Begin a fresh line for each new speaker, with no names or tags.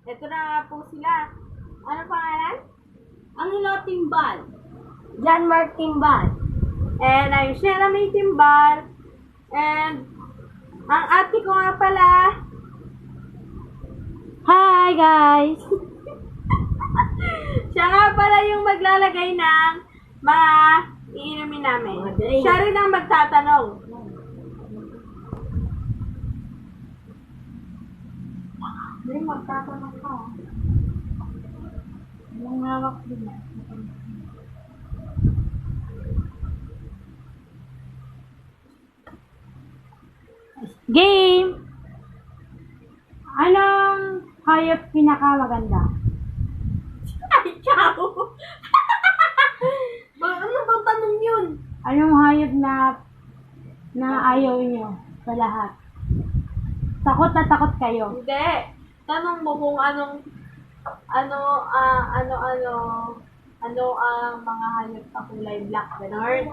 Ito na nga po sila. Ano pangalan?
Angelo Timbal.
John Mark Timbal. And I'm Sheila May Timbal. And ang ate ko nga pala.
Hi guys!
Siya nga pala yung maglalagay ng mga iinumin namin. Siya rin ang magtatanong. Hindi, magtatanong ka. Anong hawak din na?
Game! Anong hayop pinakamaganda?
Ay, ciao! Ano bang tanong yun?
Anong hayop na ayaw nyo sa lahat? Takot na takot kayo.
Hindi. Tanong mo kung ano ang mga hayop na kulay black, gano'n.